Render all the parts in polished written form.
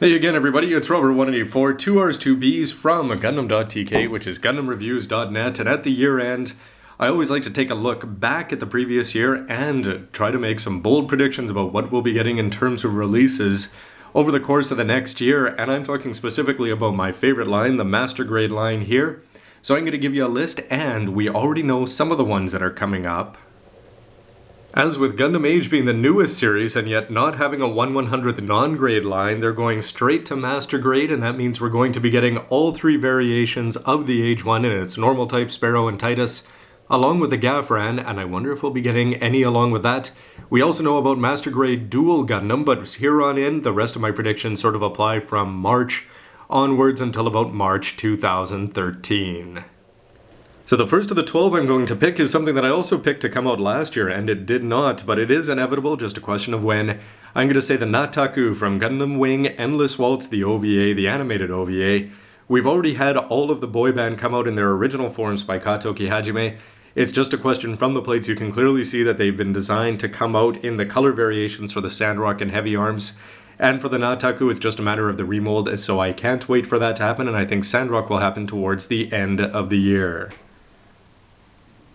Hey again everybody, it's Robert184, 2Rs, 2Bs from gundam.tk, which is gundamreviews.net, and at the year end, I always like to take a look back at the previous year and try to make some bold predictions about what we'll be getting in terms of releases over the course of the next year, and I'm talking specifically about my favorite line, the Master Grade line here. So I'm going to give you a list, and we already know some of the ones that are coming up. As with Gundam Age being the newest series and yet not having a 1/100th non-grade line, they're going straight to Master Grade, and that means we're going to be getting all three variations of the Age 1 in its normal type, Sparrow, and Titus, along with the Gafran, and I wonder if we'll be getting any along with that. We also know about Master Grade Dual Gundam, but here on in, the rest of my predictions sort of apply from March onwards until about March 2013. So the first of the 12 I'm going to pick is something that I also picked to come out last year, and it did not, but it is inevitable, just a question of when. I'm going to say the Nattaku from Gundam Wing Endless Waltz, the OVA, the animated OVA. We've already had all of the boy band come out in their original forms by Katoki Hajime. It's just a question from the plates. You can clearly see that they've been designed to come out in the color variations for the Sandrock and Heavy Arms. And for the Nattaku, it's just a matter of the remold, so I can't wait for that to happen, and I think Sandrock will happen towards the end of the year.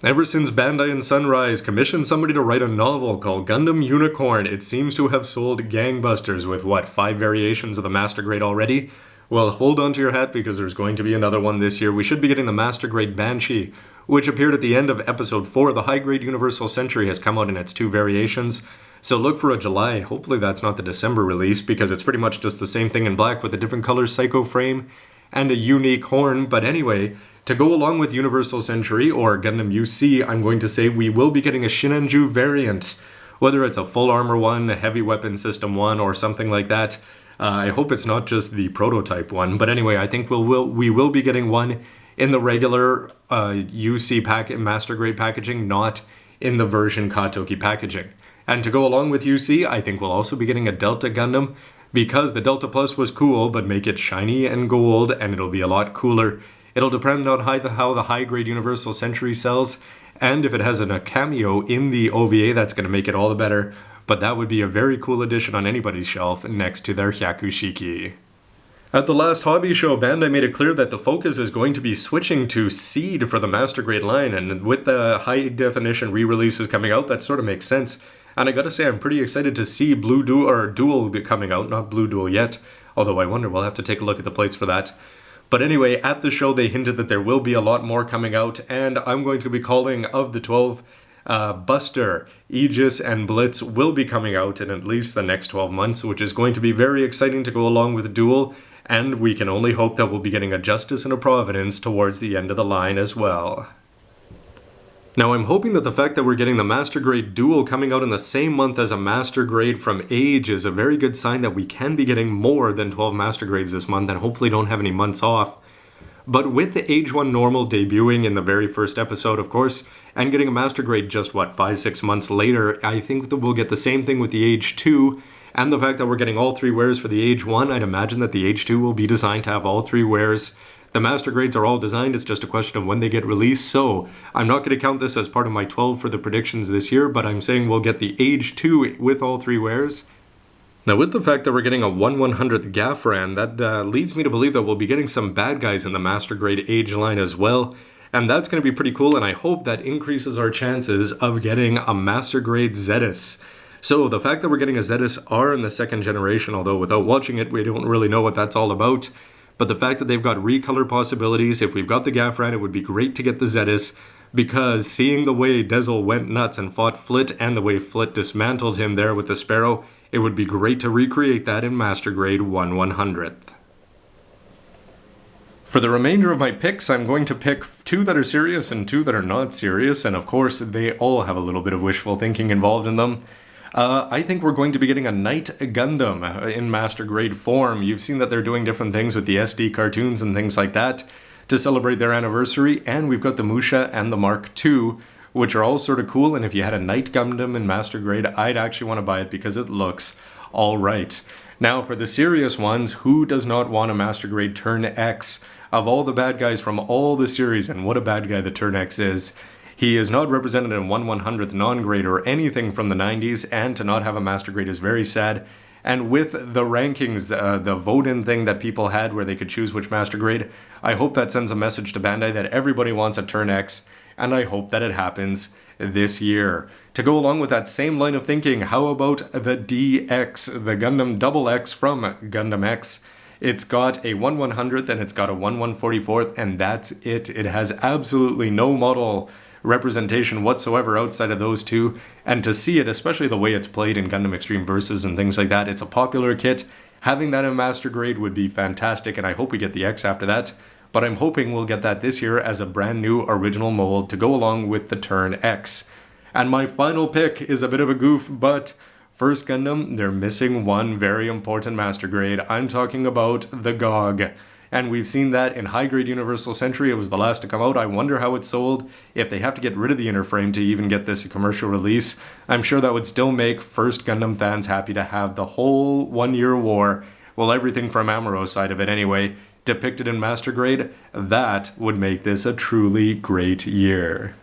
Ever since Bandai and Sunrise commissioned somebody to write a novel called Gundam Unicorn, it seems to have sold gangbusters with, 5 variations of the Master Grade already? Well, hold on to your hat because there's going to be another one this year. We should be getting the Master Grade Banshee, which appeared at the end of Episode 4. The High Grade Universal Century has come out in its 2 variations, so look for a July. Hopefully that's not the December release because it's pretty much just the same thing in black with a different color psycho frame and a unique horn, but anyway, to go along with Universal Century or Gundam UC, I'm going to say we will be getting a Sinanju variant. Whether it's a full armor one, a heavy weapon system one, or something like that. I hope it's not just the prototype one, but anyway, I think we will be getting one in the regular UC Master Grade packaging, not in the version Katoki packaging. And to go along with UC, I think we'll also be getting a Delta Gundam, because the Delta Plus was cool, but make it shiny and gold, and it'll be a lot cooler. It'll depend on how the high-grade Universal Century sells, and if it has a cameo in the OVA, that's going to make it all the better, but that would be a very cool addition on anybody's shelf next to their Hyakushiki. At the last hobby show, Bandai made it clear that the focus is going to be switching to Seed for the Master Grade line, and with the high-definition re-releases coming out, that sort of makes sense. And I gotta say, I'm pretty excited to see Blue Duel, or Duel coming out, not Blue Duel yet, although I wonder, we'll have to take a look at the plates for that. But anyway, at the show they hinted that there will be a lot more coming out, and I'm going to be calling of the 12, Buster, Aegis, and Blitz will be coming out in at least the next 12 months, which is going to be very exciting to go along with Duel, and we can only hope that we'll be getting a Justice and a Providence towards the end of the line as well. Now I'm hoping that the fact that we're getting the Master Grade Duel coming out in the same month as a Master Grade from Age is a very good sign that we can be getting more than 12 Master Grades this month and hopefully don't have any months off. But with the Age 1 Normal debuting in the very first episode, of course, and getting a Master Grade just, 5-6 months later, I think that we'll get the same thing with the Age 2, and the fact that we're getting all 3 wares for the Age 1, I'd imagine that the Age 2 will be designed to have all 3 wares. The Master Grades are all designed, it's just a question of when they get released, so I'm not going to count this as part of my 12 for the predictions this year, but I'm saying we'll get the Age 2 with all 3 wares. Now with the fact that we're getting a 1/100th Gafran, that leads me to believe that we'll be getting some bad guys in the Master Grade Age line as well, and that's going to be pretty cool, and I hope that increases our chances of getting a Master Grade Zedas. So the fact that we're getting a Zedas R in the 2nd generation, although without watching it we don't really know what that's all about, but the fact that they've got recolor possibilities, if we've got the Gafran, it would be great to get the Zedas, because seeing the way Dezel went nuts and fought Flit, and the way Flit dismantled him there with the Sparrow, it would be great to recreate that in Master Grade 1/100th. For the remainder of my picks, I'm going to pick 2 that are serious and 2 that are not serious, and of course they all have a little bit of wishful thinking involved in them. I think we're going to be getting a Knight Gundam in Master Grade form. You've seen that they're doing different things with the SD cartoons and things like that to celebrate their anniversary, and we've got the Musha and the Mark II, which are all sort of cool, and if you had a Knight Gundam in Master Grade, I'd actually want to buy it because it looks alright. Now for the serious ones, who does not want a Master Grade Turn X? Of all the bad guys from all the series, and what a bad guy the Turn X is, he is not represented in 1/100th non-grade or anything from the 90s, and to not have a Master Grade is very sad. And with the rankings, the vote-in thing that people had where they could choose which master grade, I hope that sends a message to Bandai that everybody wants a Turn X, and I hope that it happens this year. To go along with that same line of thinking, how about the DX, the Gundam Double X from Gundam X? It's got a 1/100th and it's got a 1/144th, and that's it. It has absolutely no model representation whatsoever outside of those two, and to see it, especially the way it's played in Gundam Extreme Versus and things like that, it's a popular kit. Having that in master grade would be fantastic, and I hope we get the X after that, but I'm hoping we'll get that this year as a brand new original mold to go along with the Turn X. And my final pick is a bit of a goof, but first Gundam, they're missing one very important master grade. I'm talking about the Gogg. And we've seen that in high grade Universal Century. It was the last to come out. I wonder how it sold. If they have to get rid of the inner frame to even get this a commercial release, I'm sure that would still make first Gundam fans happy to have the whole 1 year war, well, everything from Amuro's side of it anyway, depicted in master grade. That would make this a truly great year.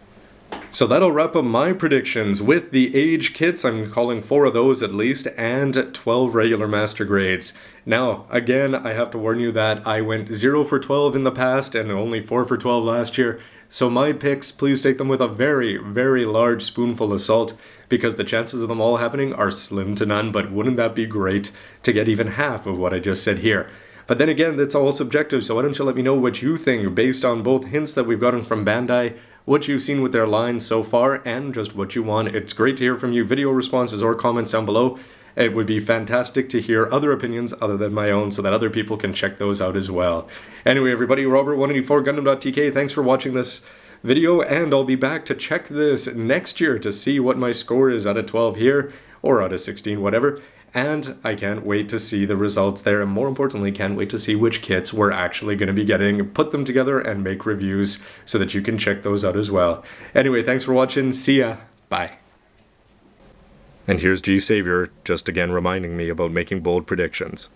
So that'll wrap up my predictions with the age kits. I'm calling 4 of those at least, and 12 regular master grades. Now, again, I have to warn you that I went 0 for 12 in the past and only 4 for 12 last year. So my picks, please take them with a very, very large spoonful of salt, because the chances of them all happening are slim to none, but wouldn't that be great to get even half of what I just said here? But then again, that's all subjective, so why don't you let me know what you think based on both hints that we've gotten from Bandai, what you've seen with their line so far, and just what you want. It's great to hear from you. Video responses or comments down below. It would be fantastic to hear other opinions other than my own so that other people can check those out as well. Anyway, everybody, Robert184, gundam.tk, thanks for watching this video, and I'll be back to check this next year to see what my score is out of 12 here, or out of 16, whatever. And I can't wait to see the results there, and more importantly, can't wait to see which kits we're actually going to be getting, put them together, and make reviews so that you can check those out as well. Anyway, thanks for watching. See ya. Bye. And here's G Savior, just again reminding me about making bold predictions.